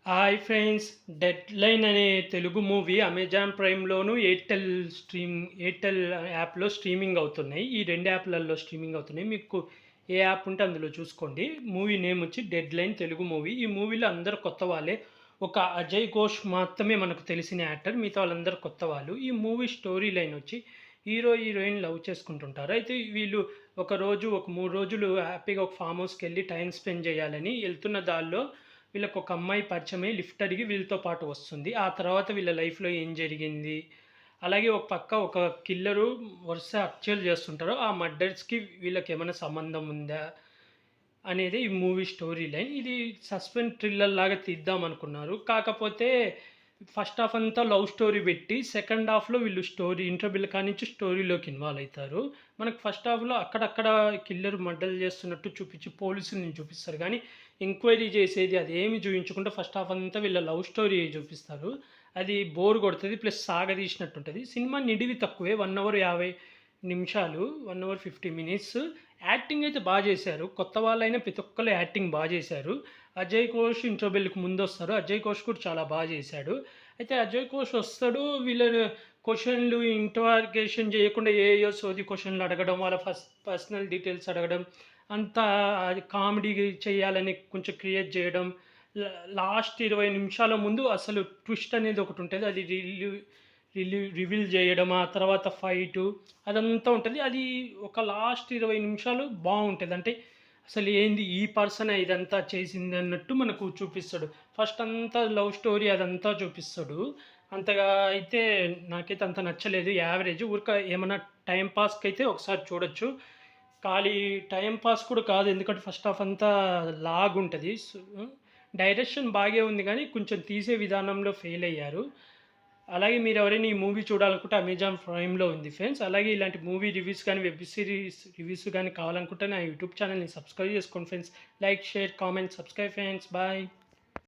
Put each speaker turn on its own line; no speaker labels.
Hi friends! 'Dead line' అనే Telugu movie Amazon ప్రైమ్‌లోను, Airtel యాప్‌లో streaming అవుతున్నాయి. ఈ 2 యాప్‌లలో స్ట్రీమింగ్ అవుతున్నాయి. మీకు ఏ యాప్ ఉంటే అందులో చూసుకోండి. మూవీ నేమ్ వచ్చి 'డెడ్ లైన్' తెలుగు మూవీ. ఈ మూవీలో అందరూ కొత్త వాళ్ళే. ఒక అజయ్ ఘోష్ మాత్రమే మనకు తెలిసిన యాక్టర్. మిగతా వాళ్ళందరూ కొత్త వాళ్ళు. ఈ మూవీ స్టోరీ లైన్ వచ్చి హీరో, హీరోయిన్ లవ్ చేసుకుంటుంటారు. అయితే వీళ్ళు ఒక 3 రోజులు హ్యాపీగా ఒక ఫార్మ్ హౌస్‌కెళ్ళి టైమ్ స్పెండ్ చేయాలని ఎళ్తున్న దారిలో వీళ్ళకొక అమ్మాయి పరిచయమై లిఫ్ట్ అడిగి వీళ్ళతో పాటు వస్తుంది. ఆ తర్వాత వీళ్ళ లైఫ్‌లో ఏం జరిగింది? అలాగే ఒక పక్క ఒక కిల్లరు వరుస హత్యలు చేస్తుంటారు. ఆ మర్డర్స్‌కి వీళ్ళకేమైనా సంబంధం ఉందా? అనేది ఈ మూవీ స్టోరీ లైన్. ఇది సస్పెన్స్ థ్రిల్లర్ లాగా తీద్దామనుకున్నారు. కాకపోతే ఫస్ట్ హాఫ్ అంతా లవ్ స్టోరీ పెట్టి, సెకండ్ హాఫ్‌లో వీళ్ళు ఇంటర్వెల్ కానించి స్టోరీలోకి ఇన్వాల్వ్ అయితారు. మనకు ఫస్ట్ హాఫ్‌లో అక్కడక్కడ కిల్లర్ మర్డర్‌లు చేస్తున్నట్టు చూపించి పోలీసుల్ని చూపిస్తారు గానీ, ఎంక్వైరీ చేసేది అదేమి చూయించకుండా ఫస్ట్ హాఫ్ అంతా వీళ్ళ లవ్ స్టోరీ చూపిస్తారు. అది బోర్ కొడతది. ప్లస్ సాగదీసినట్టుంటది. సినిమా నిడివి తక్కువే. 1 అవర్ 50 నిమిషాలు, 1 అవర్ 50 మినిట్స్. యాక్టింగ్ అయితే చేశారు. కొత్త వాళ్ళైనా ప్రతి ఒక్కళ్ళు యాక్టింగ్ చేశారు. అజయ్ ఘోష్ ఇంటర్వెల్‌కి ముందొస్తారు. అజయ్ ఘోష్ కూడా చాలా చేశాడు. అయితే అజయ్ ఘోష్ వస్తాడు. వీళ్ళని క్వెషన్‌లు ఇంటరాగేషన్ చేయకుండా ఏయేయో సోది క్వెషన్‌లు అడగడం, వాళ్ళ పర్సనల్ డీటెయిల్స్ అడగడం, అంతా అది కామెడీ చేయాలని కొంచెం క్రియేట్ చేయడం. లా లాస్ట్ 20 నిమిషాల ముందు అసలు ట్విస్ట్ అనేది ఒకటుంటది. అది రివీల్ చేయడం, ఆ తర్వాత ఫైటు అదంతా ఉంటది. అది ఒక లాస్ట్ 20 నిమిషాలు బావుంటది. అంటే అసలు ఏంది ఈ పర్సనా ఇదంతా చేసిందన్నట్టు మనకు చూపిస్తాడు. ఫస్ట్ అంతా లవ్ స్టోరీ అదంతా చూపిస్తాడు. అంతగా అయితే నాకైతే అంత నచ్చలేదు. యావరేజ్. ఏమన్నా టైమ్ పాస్‌కైతే ఒకసారి చూడొచ్చు. ఖాళీ టైమ్ పాస్ కూడా కాదు. ఎందుకంటే ఫస్ట్ హాఫ్ అంతా లాగుంటది. డైరెక్షన్ బాగే ఉంది గానీ కొంచెం తీసే విధానంలో ఫెయిల్ అయ్యారు. అలాగే మీరెవరైనా ఈ మూవీ చూడాలనుకుంటే అమెజాన్ ప్రైమ్‌లో ఉంది ఫ్రెండ్స్. అలాగే ఇలాంటి మూవీ రివ్యూస్ గానీ, వెబ్ సిరీస్ రివ్యూస్ గానీ కావాలనుకుంటే నా యూట్యూబ్ ఛానెల్‌ని సబ్స్క్రైబ్ చేసుకోండి friends. Like, share, comment, subscribe friends. Bye.